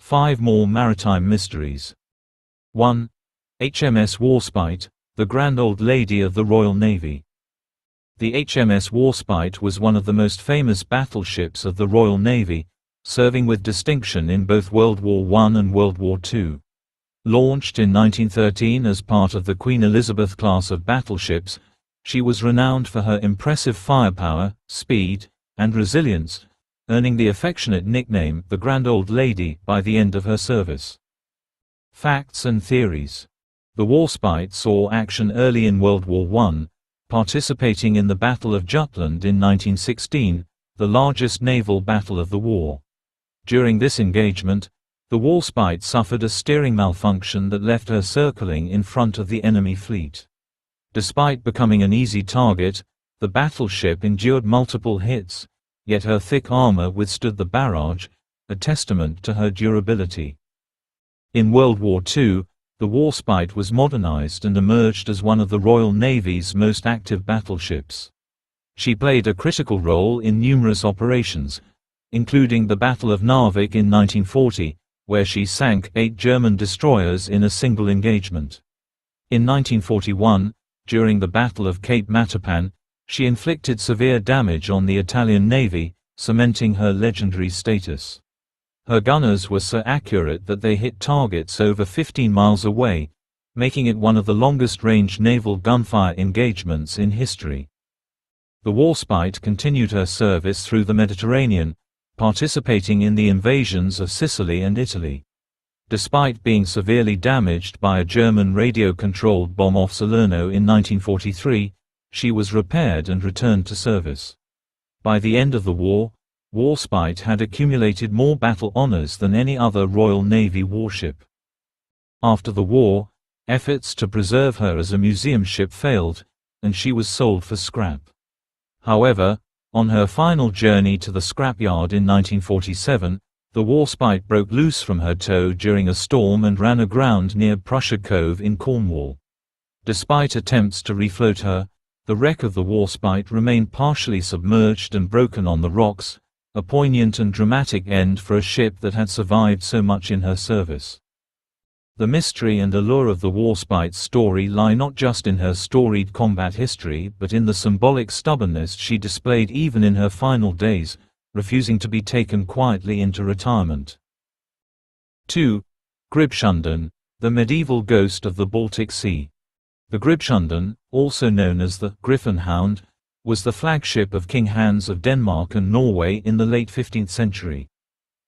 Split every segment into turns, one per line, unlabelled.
5 more maritime mysteries. 1. HMS Warspite, the grand old lady of the Royal Navy. The HMS Warspite was one of the most famous battleships of the Royal Navy, serving with distinction in both World War I and World War II. Launched in 1913 as part of the Queen Elizabeth class of battleships, she was renowned for her impressive firepower, speed, and resilience, earning the affectionate nickname the Grand Old Lady by the end of her service. Facts and theories. The Warspite saw action early in World War I, participating in the Battle of Jutland in 1916, the largest naval battle of the war. During this engagement, the Warspite suffered a steering malfunction that left her circling in front of the enemy fleet. Despite becoming an easy target, the battleship endured multiple hits, yet her thick armor withstood the barrage, a testament to her durability. In World War II, the Warspite was modernized and emerged as one of the Royal Navy's most active battleships. She played a critical role in numerous operations, including the Battle of Narvik in 1940, where she sank 8 German destroyers in a single engagement. In 1941, during the Battle of Cape Matapan, she inflicted severe damage on the Italian Navy, cementing her legendary status. Her gunners were so accurate that they hit targets over 15 miles away, making it one of the longest-range naval gunfire engagements in history. The Warspite continued her service through the Mediterranean, participating in the invasions of Sicily and Italy. Despite being severely damaged by a German radio-controlled bomb off Salerno in 1943, she was repaired and returned to service. By the end of the war, Warspite had accumulated more battle honors than any other Royal Navy warship. After the war, efforts to preserve her as a museum ship failed, and she was sold for scrap. However, on her final journey to the scrapyard in 1947, the Warspite broke loose from her tow during a storm and ran aground near Prussia Cove in Cornwall. Despite attempts to refloat her, the wreck of the Warspite remained partially submerged and broken on the rocks, a poignant and dramatic end for a ship that had survived so much in her service. The mystery and allure of the Warspite's story lie not just in her storied combat history but in the symbolic stubbornness she displayed even in her final days, refusing to be taken quietly into retirement. 2. Gribshunden, the medieval ghost of the Baltic Sea. The Gribshunden, also known as the Griffenhound, was the flagship of King Hans of Denmark and Norway in the late 15th century.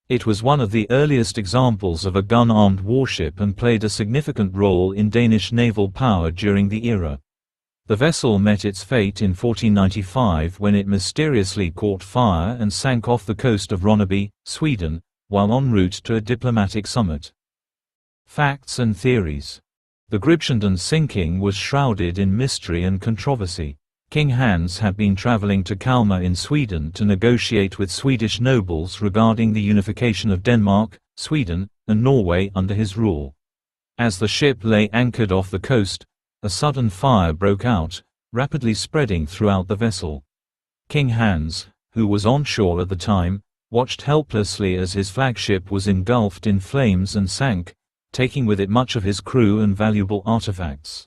It was one of the earliest examples of a gun-armed warship and played a significant role in Danish naval power during the era. The vessel met its fate in 1495 when it mysteriously caught fire and sank off the coast of Ronneby, Sweden, while en route to a diplomatic summit. Facts and theories. The Gribshunden's sinking was shrouded in mystery and controversy. King Hans had been traveling to Kalmar in Sweden to negotiate with Swedish nobles regarding the unification of Denmark, Sweden, and Norway under his rule. As the ship lay anchored off the coast, a sudden fire broke out, rapidly spreading throughout the vessel. King Hans, who was on shore at the time, watched helplessly as his flagship was engulfed in flames and sank, taking with it much of his crew and valuable artifacts.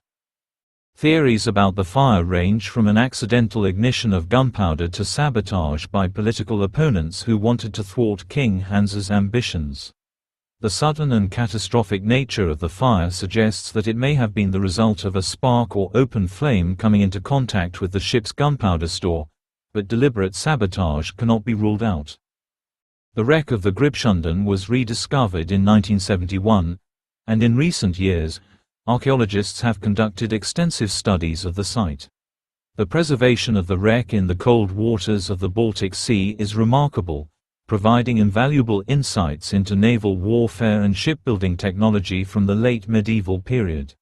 Theories about the fire range from an accidental ignition of gunpowder to sabotage by political opponents who wanted to thwart King Hans's ambitions. The sudden and catastrophic nature of the fire suggests that it may have been the result of a spark or open flame coming into contact with the ship's gunpowder store, but deliberate sabotage cannot be ruled out. The wreck of the Gribshunden was rediscovered in 1971, and in recent years, archaeologists have conducted extensive studies of the site. The preservation of the wreck in the cold waters of the Baltic Sea is remarkable, providing invaluable insights into naval warfare and shipbuilding technology from the late medieval period.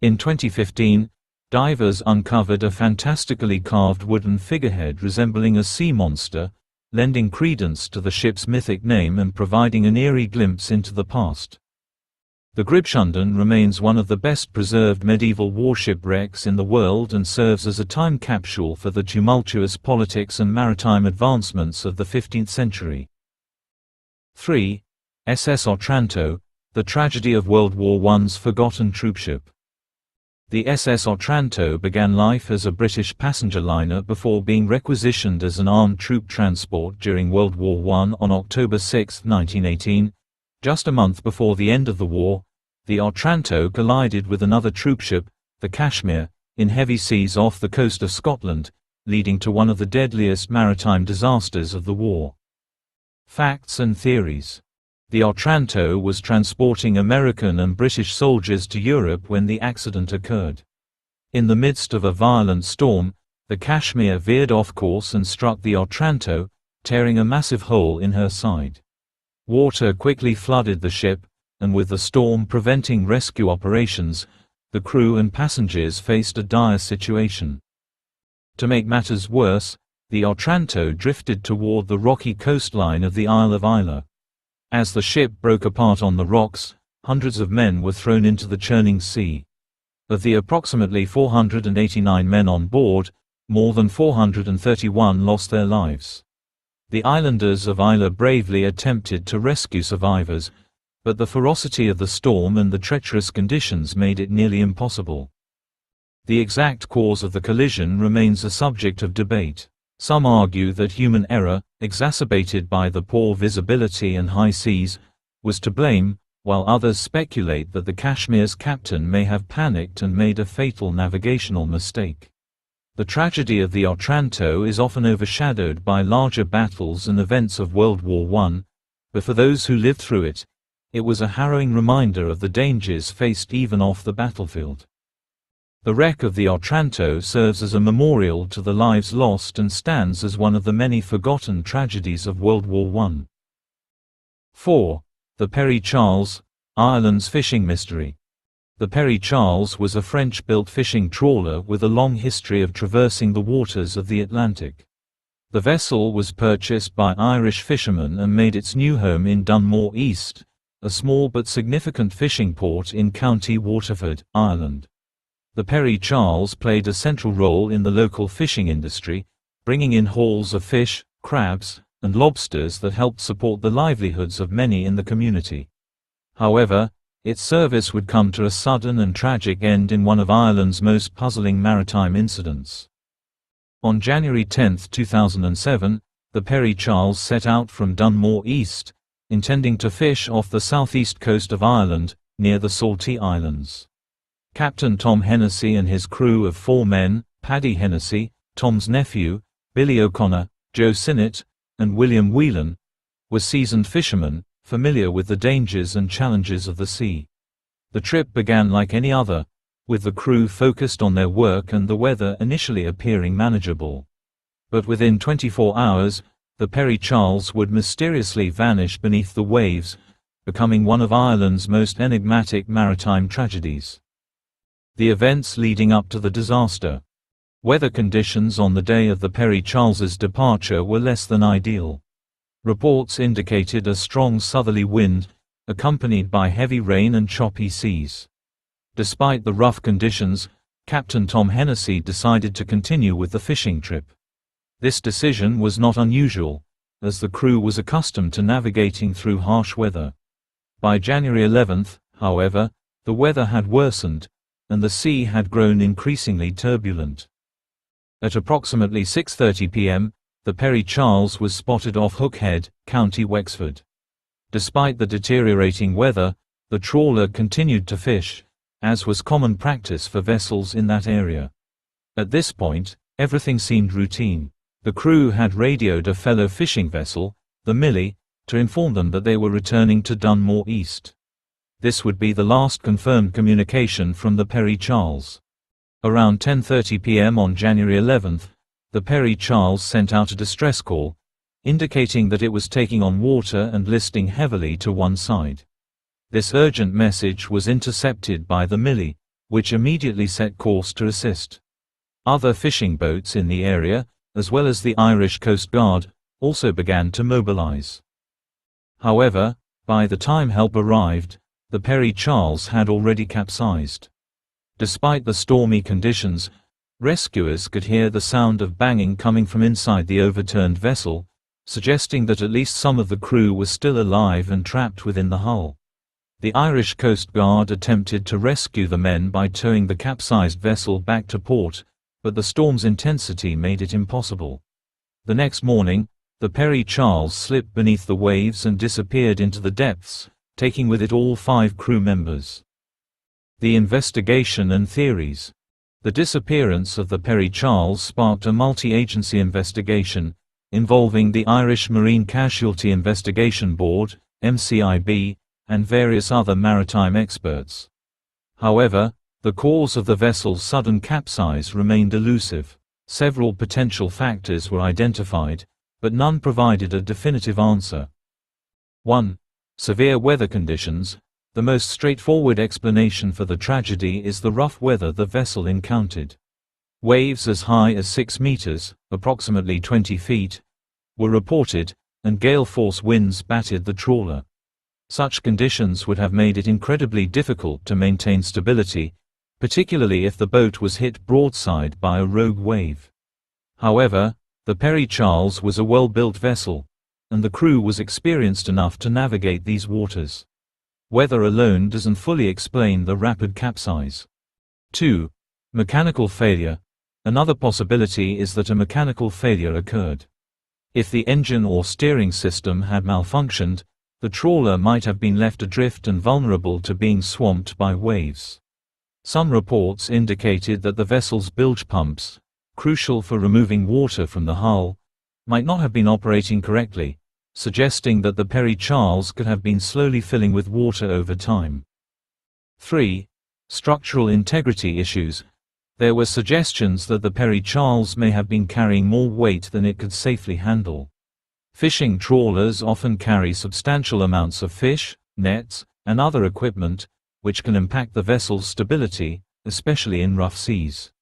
In 2015, divers uncovered a fantastically carved wooden figurehead resembling a sea monster, lending credence to the ship's mythic name and providing an eerie glimpse into the past. The Gribshunden remains one of the best-preserved medieval warship wrecks in the world and serves as a time capsule for the tumultuous politics and maritime advancements of the 15th century. 3. SS Otranto, the tragedy of World War I's forgotten troopship. The SS Otranto began life as a British passenger liner before being requisitioned as an armed troop transport during World War I on October 6, 1918. Just a month before the end of the war, the Otranto collided with another troopship, the Kashmir, in heavy seas off the coast of Scotland, leading to one of the deadliest maritime disasters of the war. Facts and theories. The Otranto was transporting American and British soldiers to Europe when the accident occurred. In the midst of a violent storm, the Kashmir veered off course and struck the Otranto, tearing a massive hole in her side. Water quickly flooded the ship, and with the storm preventing rescue operations, the crew and passengers faced a dire situation. To make matters worse, the Otranto drifted toward the rocky coastline of the Isle of Islay. As the ship broke apart on the rocks, hundreds of men were thrown into the churning sea. Of the approximately 489 men on board, more than 431 lost their lives. The islanders of Islay bravely attempted to rescue survivors, but the ferocity of the storm and the treacherous conditions made it nearly impossible. The exact cause of the collision remains a subject of debate. Some argue that human error, exacerbated by the poor visibility and high seas, was to blame, while others speculate that the Kashmir's captain may have panicked and made a fatal navigational mistake. The tragedy of the Otranto is often overshadowed by larger battles and events of World War I, but for those who lived through it, it was a harrowing reminder of the dangers faced even off the battlefield. The wreck of the Otranto serves as a memorial to the lives lost and stands as one of the many forgotten tragedies of World War I. 4. The Pere Charles, Ireland's fishing mystery. The Pere Charles was a French-built fishing trawler with a long history of traversing the waters of the Atlantic. The vessel was purchased by Irish fishermen and made its new home in Dunmore East, a small but significant fishing port in County Waterford, Ireland. The Pere Charles played a central role in the local fishing industry, bringing in hauls of fish, crabs, and lobsters that helped support the livelihoods of many in the community. However, its service would come to a sudden and tragic end in one of Ireland's most puzzling maritime incidents. On January 10, 2007, the Pere Charles set out from Dunmore East, intending to fish off the southeast coast of Ireland, near the Saltee Islands. Captain Tom Hennessy and his crew of 4 men, Paddy Hennessy, Tom's nephew, Billy O'Connor, Joe Sinnott, and William Whelan, were seasoned fishermen, familiar with the dangers and challenges of the sea. The trip began like any other, with the crew focused on their work and the weather initially appearing manageable. But within 24 hours, the Pere Charles would mysteriously vanish beneath the waves, becoming one of Ireland's most enigmatic maritime tragedies. The events leading up to the disaster. Weather conditions on the day of the Pere Charles's departure were less than ideal. Reports indicated a strong southerly wind, accompanied by heavy rain and choppy seas. Despite the rough conditions, Captain Tom Hennessy decided to continue with the fishing trip. This decision was not unusual, as the crew was accustomed to navigating through harsh weather. By January 11, however, the weather had worsened, and the sea had grown increasingly turbulent. At approximately 6:30 p.m., the Pere Charles was spotted off Hook Head, County Wexford. Despite the deteriorating weather, the trawler continued to fish, as was common practice for vessels in that area. At this point, everything seemed routine. The crew had radioed a fellow fishing vessel, the Millie, to inform them that they were returning to Dunmore East. This would be the last confirmed communication from the Pere Charles. Around 10:30 p.m. on January 11, the Pere Charles sent out a distress call, indicating that it was taking on water and listing heavily to one side. This urgent message was intercepted by the Millie, which immediately set course to assist. Other fishing boats in the area, as well as the Irish Coast Guard, also began to mobilize. However, by the time help arrived, the Pere Charles had already capsized. Despite the stormy conditions, rescuers could hear the sound of banging coming from inside the overturned vessel, suggesting that at least some of the crew was still alive and trapped within the hull. The Irish Coast Guard attempted to rescue the men by towing the capsized vessel back to port, but the storm's intensity made it impossible. The next morning, the Pere Charles slipped beneath the waves and disappeared into the depths, taking with it all 5 crew members. The investigation and theories. The disappearance of the Pere Charles sparked a multi-agency investigation, involving the Irish Marine Casualty Investigation Board, MCIB, and various other maritime experts. However, the cause of the vessel's sudden capsize remained elusive. Several potential factors were identified, but none provided a definitive answer. 1. Severe weather conditions. The most straightforward explanation for the tragedy is the rough weather the vessel encountered. Waves as high as 6 meters, approximately 20 feet, were reported, and gale-force winds battered the trawler. Such conditions would have made it incredibly difficult to maintain stability, particularly if the boat was hit broadside by a rogue wave. However, the Pere Charles was a well-built vessel, and the crew was experienced enough to navigate these waters. Weather alone doesn't fully explain the rapid capsize. 2. Mechanical failure. Another possibility is that a mechanical failure occurred. If the engine or steering system had malfunctioned, the trawler might have been left adrift and vulnerable to being swamped by waves. Some reports indicated that the vessel's bilge pumps, crucial for removing water from the hull, might not have been operating correctly, suggesting that the Pere Charles could have been slowly filling with water over time. 3. Structural integrity issues. There were suggestions that the Pere Charles may have been carrying more weight than it could safely handle. Fishing trawlers often carry substantial amounts of fish, nets, and other equipment, which can impact the vessel's stability, especially in rough seas.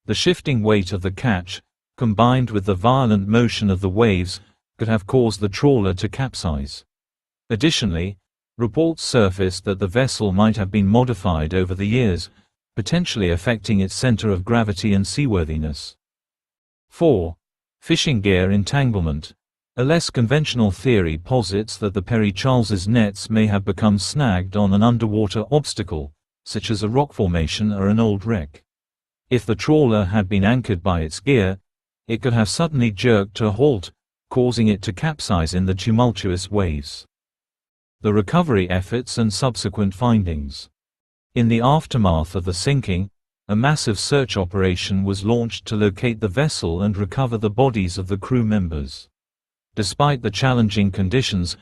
The shifting weight of the catch, combined with the violent motion of the waves, could have caused the trawler to capsize. Additionally, reports surfaced that the vessel might have been modified over the years, potentially affecting its center of gravity and seaworthiness. 4. Fishing gear entanglement. A less conventional theory posits that the Pere Charles's nets may have become snagged on an underwater obstacle, such as a rock formation or an old wreck. If the trawler had been anchored by its gear, it could have suddenly jerked to a halt, causing it to capsize in the tumultuous waves. The recovery efforts and subsequent findings. In the aftermath of the sinking, a massive search operation was launched to locate the vessel and recover the bodies of the crew members. Despite the challenging conditions,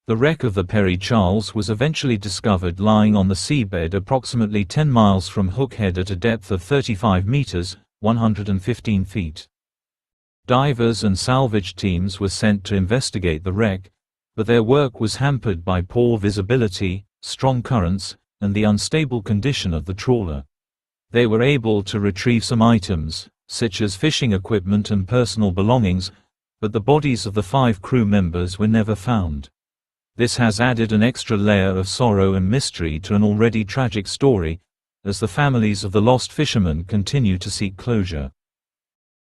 the wreck of the Pere Charles was eventually discovered lying on the seabed approximately 10 miles from Hook Head at a depth of 35 meters, 115 feet. Divers and salvage teams were sent to investigate the wreck, but their work was hampered by poor visibility, strong currents, and the unstable condition of the trawler. They were able to retrieve some items, such as fishing equipment and personal belongings, but the bodies of the 5 crew members were never found. This has added an extra layer of sorrow and mystery to an already tragic story, as the families of the lost fishermen continue to seek closure.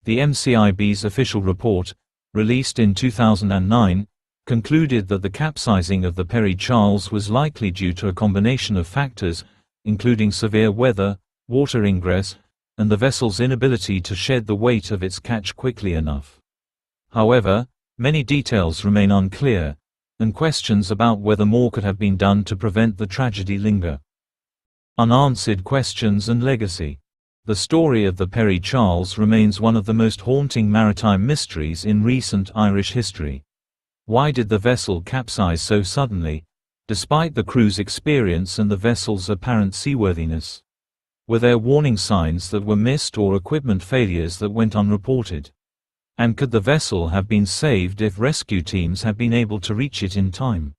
The MCIB's official report, released in 2009, concluded that the capsizing of the Pere Charles was likely due to a combination of factors, including severe weather, water ingress, and the vessel's inability to shed the weight of its catch quickly enough. However, many details remain unclear, and questions about whether more could have been done to prevent the tragedy linger. Unanswered questions and legacy. The story of the Pere Charles remains one of the most haunting maritime mysteries in recent Irish history. Why did the vessel capsize so suddenly, despite the crew's experience and the vessel's apparent seaworthiness? Were there warning signs that were missed or equipment failures that went unreported? And could the vessel have been saved if rescue teams had been able to reach it in time?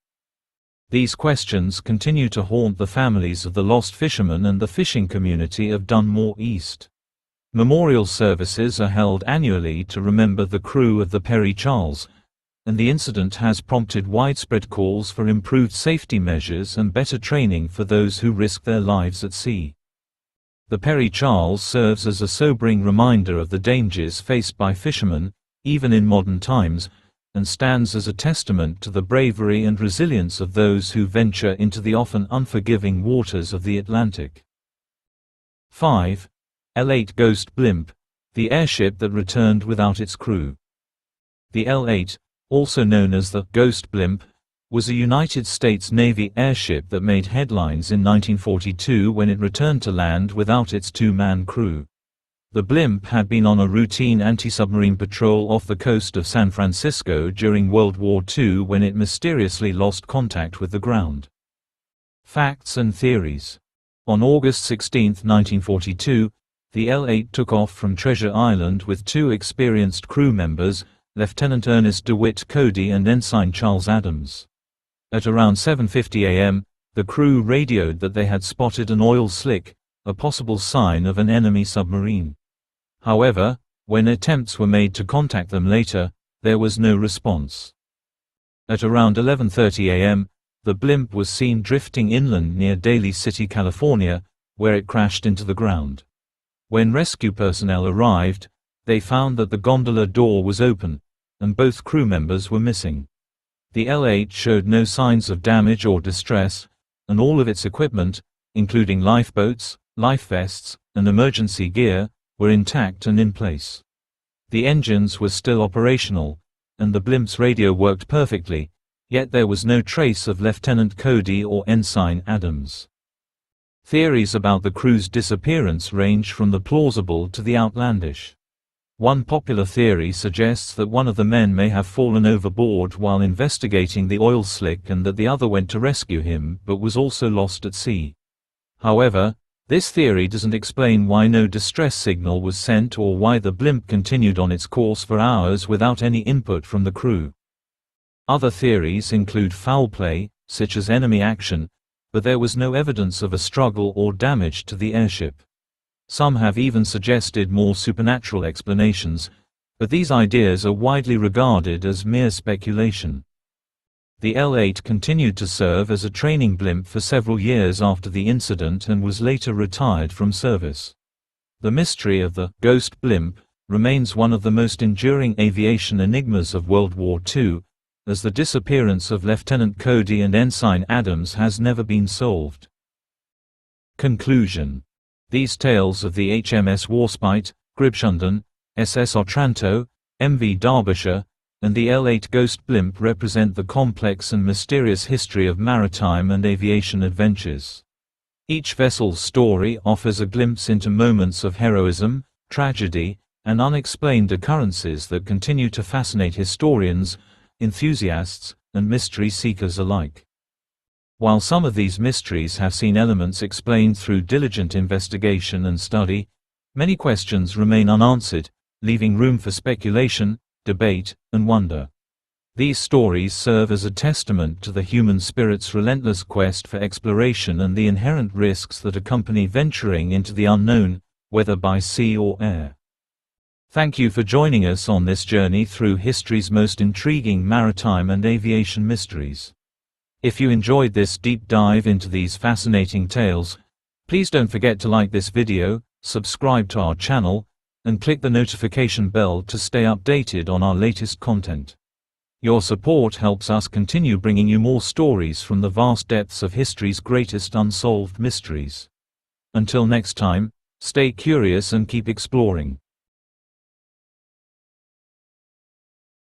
These questions continue to haunt the families of the lost fishermen and the fishing community of Dunmore East. Memorial services are held annually to remember the crew of the Pere Charles, and the incident has prompted widespread calls for improved safety measures and better training for those who risk their lives at sea. The Pere Charles serves as a sobering reminder of the dangers faced by fishermen, even in modern times, and stands as a testament to the bravery and resilience of those who venture into the often unforgiving waters of the Atlantic. 5. L-8 Ghost Blimp, the airship that returned without its crew. The L-8, also known as the Ghost Blimp, was a United States Navy airship that made headlines in 1942 when it returned to land without its two-man crew. The blimp had been on a routine anti-submarine patrol off the coast of San Francisco during World War II when it mysteriously lost contact with the ground. Facts and theories. On August 16, 1942, the L-8 took off from Treasure Island with two experienced crew members, Lieutenant Ernest DeWitt Cody and Ensign Charles Adams. At around 7:50 a.m., the crew radioed that they had spotted an oil slick, a possible sign of an enemy submarine. However, when attempts were made to contact them later, there was no response. At around 11:30 a.m., the blimp was seen drifting inland near Daly City, California, where it crashed into the ground. When rescue personnel arrived, they found that the gondola door was open, and both crew members were missing. The L-8 showed no signs of damage or distress, and all of its equipment, including lifeboats, life vests, and emergency gear, were intact and in place. The engines were still operational, and the blimp's radio worked perfectly, yet there was no trace of Lieutenant Cody or Ensign Adams. Theories about the crew's disappearance range from the plausible to the outlandish. One popular theory suggests that one of the men may have fallen overboard while investigating the oil slick and that the other went to rescue him but was also lost at sea. However, this theory doesn't explain why no distress signal was sent or why the blimp continued on its course for hours without any input from the crew. Other theories include foul play, such as enemy action, but there was no evidence of a struggle or damage to the airship. Some have even suggested more supernatural explanations, but these ideas are widely regarded as mere speculation. The L-8 continued to serve as a training blimp for several years after the incident and was later retired from service. The mystery of the Ghost Blimp remains one of the most enduring aviation enigmas of World War II, as the disappearance of Lieutenant Cody and Ensign Adams has never been solved. Conclusion. These tales of the HMS Warspite, Gribshunden, SS Otranto, MV Derbyshire, and the L-8 Ghost Blimp represent the complex and mysterious history of maritime and aviation adventures. Each vessel's story offers a glimpse into moments of heroism, tragedy, and unexplained occurrences that continue to fascinate historians, enthusiasts, and mystery seekers alike. While some of these mysteries have seen elements explained through diligent investigation and study, many questions remain unanswered, leaving room for speculation, debate, and wonder. These stories serve as a testament to the human spirit's relentless quest for exploration and the inherent risks that accompany venturing into the unknown, whether by sea or air. Thank you for joining us on this journey through history's most intriguing maritime and aviation mysteries. If you enjoyed this deep dive into these fascinating tales, please don't forget to like this video, subscribe to our channel, and click the notification bell to stay updated on our latest content. Your support helps us continue bringing you more stories from the vast depths of history's greatest unsolved mysteries. Until next time, stay curious and keep exploring.